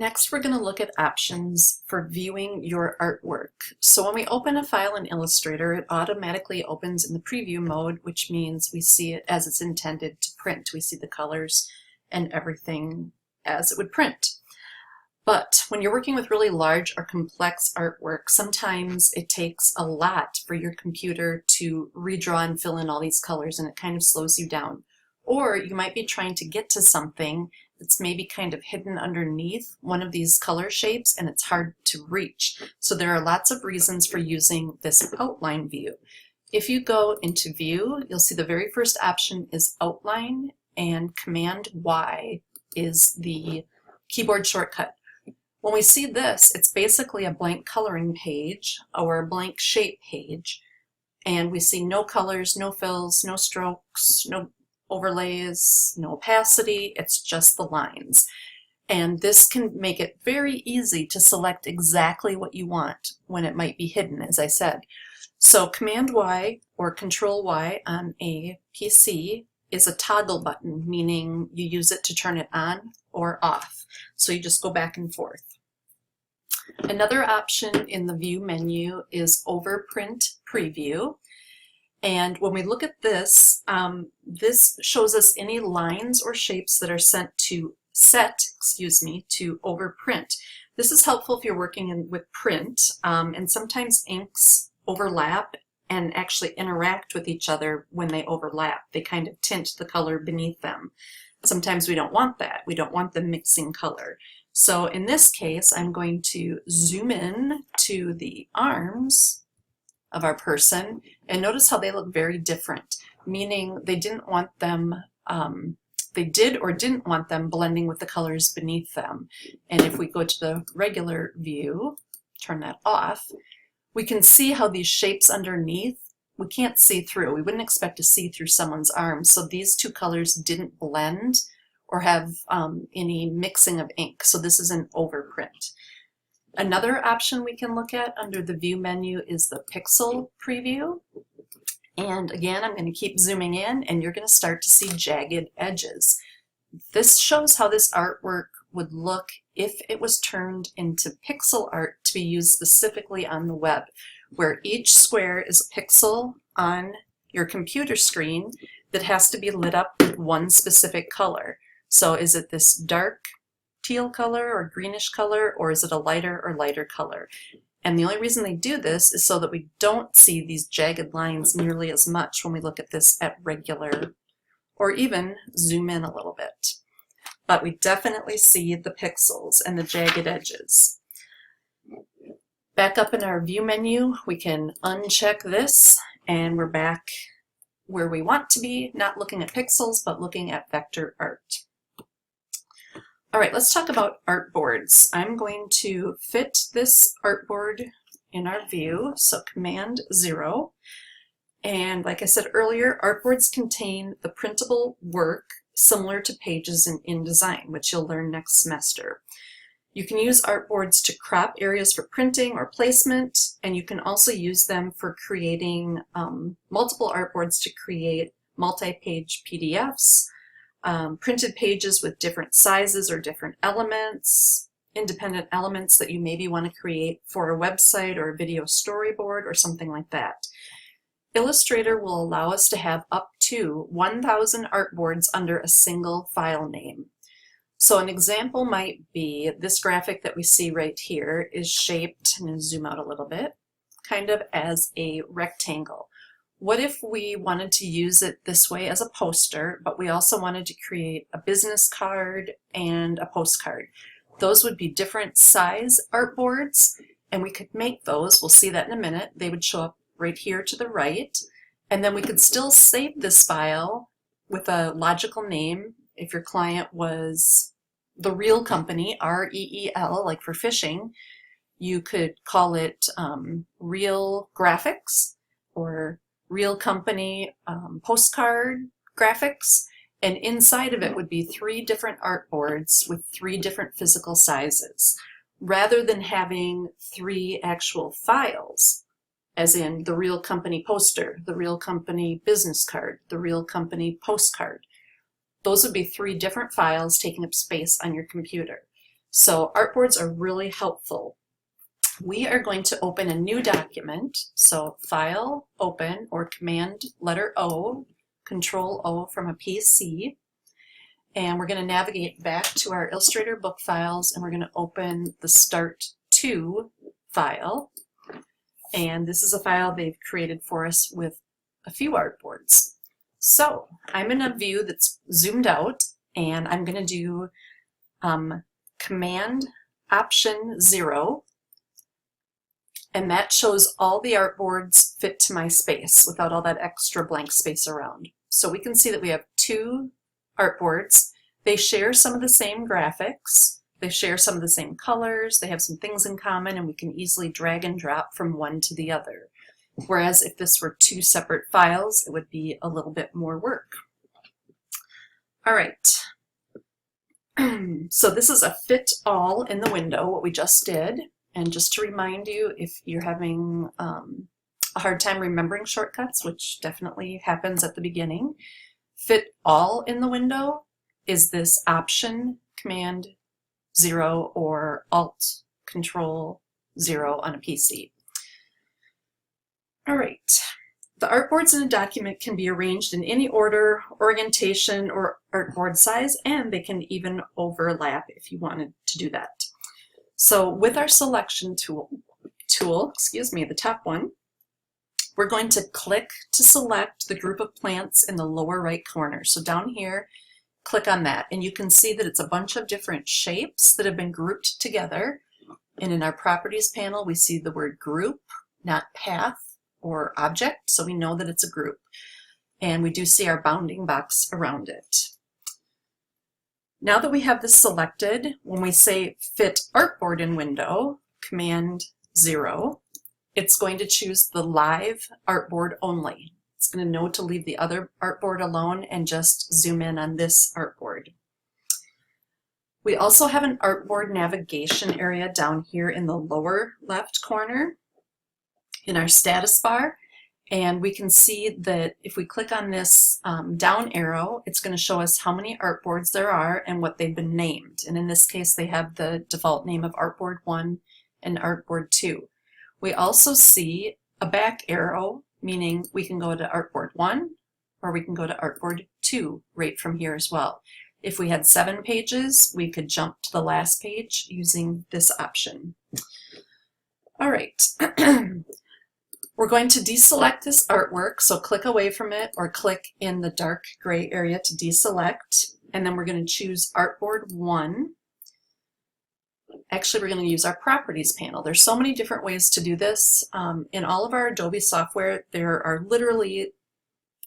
Next, we're going to look at options for viewing your artwork. So when we open a file in Illustrator, it automatically opens in the preview mode, which means we see it as it's intended to print. We see the colors and everything as it would print. But when you're working with really large or complex artwork, sometimes it takes a lot for your computer to redraw and fill in all these colors, and it kind of slows you down. Or you might be trying to get to something that's maybe kind of hidden underneath one of these color shapes and it's hard to reach. So there are lots of reasons for using this outline view. If you go into view, you'll see the very first option is outline, and Command Y is the keyboard shortcut. When we see this, it's basically a blank coloring page or a blank shape page, and we see no colors, no fills, no strokes, no overlays, no opacity, it's just the lines. And this can make it very easy to select exactly what you want when it might be hidden, as I said. So Command Y or Control Y on a PC is a toggle button, meaning you use it to turn it on or off. So you just go back and forth. Another option in the View menu is Overprint Preview. And when we look at this, this shows us any lines or shapes that are set to overprint. This is helpful if you're working with print, and sometimes inks overlap and actually interact with each other when they overlap. They kind of tint the color beneath them. Sometimes we don't want that. We don't want them mixing color. So in this case, I'm going to zoom in to the arms of our person, and notice how they look very different, meaning they didn't want them, they did or didn't want them blending with the colors beneath them. And if we go to the regular view, turn that off, we can see how these shapes underneath, we can't see through. We wouldn't expect to see through someone's arms. So these two colors didn't blend or have any mixing of ink. So this is an overprint. Another option we can look at under the View menu is the Pixel Preview. And again, I'm going to keep zooming in, and you're going to start to see jagged edges. This shows how this artwork would look if it was turned into pixel art to be used specifically on the web, where each square is a pixel on your computer screen that has to be lit up with one specific color. So is it this dark teal color or greenish color, or is it a lighter or lighter color? And the only reason they do this is so that we don't see these jagged lines nearly as much when we look at this at regular, or even zoom in a little bit. But we definitely see the pixels and the jagged edges. Back up in our View menu, we can uncheck this, and we're back where we want to be, not looking at pixels, but looking at vector art. All right, let's talk about artboards. I'm going to fit this artboard in our view, so Command 0. And like I said earlier, artboards contain the printable work similar to pages in InDesign, which you'll learn next semester. You can use artboards to crop areas for printing or placement, and you can also use them for creating multiple artboards to create multi-page PDFs, printed pages with different sizes or different elements, independent elements that you maybe want to create for a website or a video storyboard or something like that. Illustrator will allow us to have up to 1,000 artboards under a single file name. So an example might be this graphic that we see right here is shaped, I'm going to zoom out a little bit, kind of as a rectangle. What if we wanted to use it this way as a poster, but we also wanted to create a business card and a postcard? Those would be different size artboards, and we could make those. We'll see that in a minute. They would show up right here to the right, and then we could still save this file with a logical name. If your client was the Real Company, R-E-E-L, like for fishing, you could call it Real Graphics or Real Company postcard graphics, and inside of it would be 3 different artboards with 3 different physical sizes, rather than having 3 actual files, as in the Real Company poster, the Real Company business card, the Real Company postcard. Those would be 3 different files taking up space on your computer. So artboards are really helpful. We are going to open a new document. So File, Open, or Command letter O, Control O from a PC. And we're going to navigate back to our Illustrator book files, and we're going to open the Start To file. And this is a file they've created for us with a few artboards. So I'm in a view that's zoomed out, and I'm going to do Command Option 0, and that shows all the artboards fit to my space without all that extra blank space around. So we can see that we have 2 artboards. They share some of the same graphics, they share some of the same colors, they have some things in common, and we can easily drag and drop from one to the other. Whereas if this were 2 separate files, it would be a little bit more work. All right, so this is a fit all in the window, what we just did. And just to remind you, if you're having a hard time remembering shortcuts, which definitely happens at the beginning, fit all in the window is this Option Command 0 or Alt Control 0 on a PC. All right, the artboards in a document can be arranged in any order, orientation, or artboard size, and they can even overlap if you wanted to do that. So with our selection tool, the top one, we're going to click to select the group of plants in the lower right corner. So down here, click on that, and you can see that it's a bunch of different shapes that have been grouped together. And in our Properties panel, we see the word group, not path or object, so we know that it's a group. And we do see our bounding box around it. Now that we have this selected, when we say Fit Artboard in Window, Command 0, it's going to choose the live artboard only. It's going to know to leave the other artboard alone and just zoom in on this artboard. We also have an artboard navigation area down here in the lower left corner in our status bar. And we can see that if we click on this down arrow, it's going to show us how many artboards there are and what they've been named. And in this case, they have the default name of Artboard 1 and Artboard 2. We also see a back arrow, meaning we can go to Artboard 1 or we can go to Artboard 2 right from here as well. If we had 7 pages, we could jump to the last page using this option. All right. We're going to deselect this artwork, so click away from it or click in the dark gray area to deselect, and then we're going to choose Artboard 1. Actually, we're going to use our Properties panel. There's so many different ways to do this. In all of our Adobe software, there are literally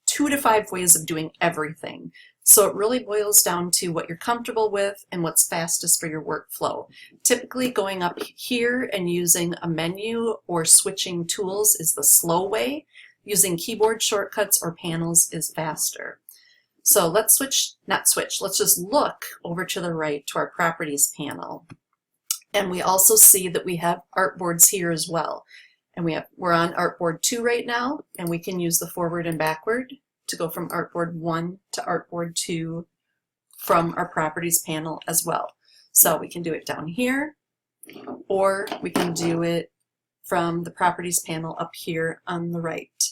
2 to 5 ways of doing everything. So it really boils down to what you're comfortable with and what's fastest for your workflow. Typically going up here and using a menu or switching tools is the slow way. Using keyboard shortcuts or panels is faster. So let's let's just look over to the right to our Properties panel. And we also see that we have artboards here as well. And we're on Artboard 2 right now, and we can use the forward and backward to go from Artboard 1 to Artboard 2 from our Properties panel as well. So we can do it down here, or we can do it from the Properties panel up here on the right.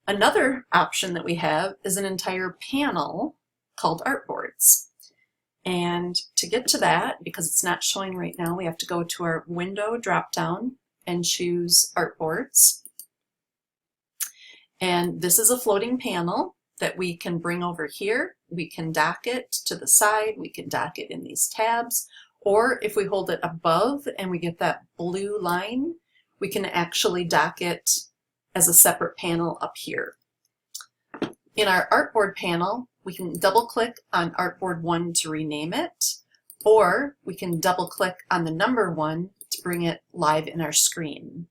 Another option that we have is an entire panel called Artboards. And to get to that, because it's not showing right now, we have to go to our Window drop-down and choose Artboards. And this is a floating panel that we can bring over here. We can dock it to the side, we can dock it in these tabs, or if we hold it above and we get that blue line, we can actually dock it as a separate panel up here. In our Artboard panel, we can double click on Artboard 1 to rename it, or we can double click on the number 1 to bring it live in our screen.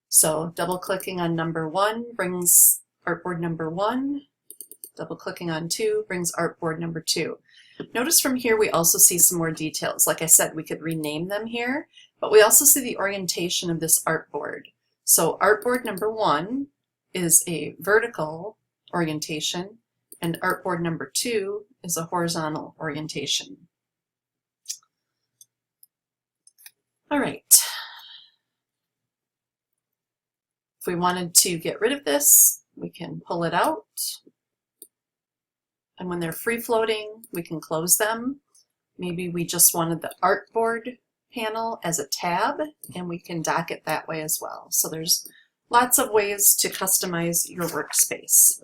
So double clicking on number 1 brings Artboard number 1, double clicking on 2 brings Artboard number 2. Notice from here we also see some more details. Like I said, we could rename them here, but we also see the orientation of this artboard. So Artboard number 1 is a vertical orientation, and Artboard number 2 is a horizontal orientation. All right. If we wanted to get rid of this, we can pull it out. And when they're free floating, we can close them. Maybe we just wanted the Artboard panel as a tab, and we can dock it that way as well. So there's lots of ways to customize your workspace.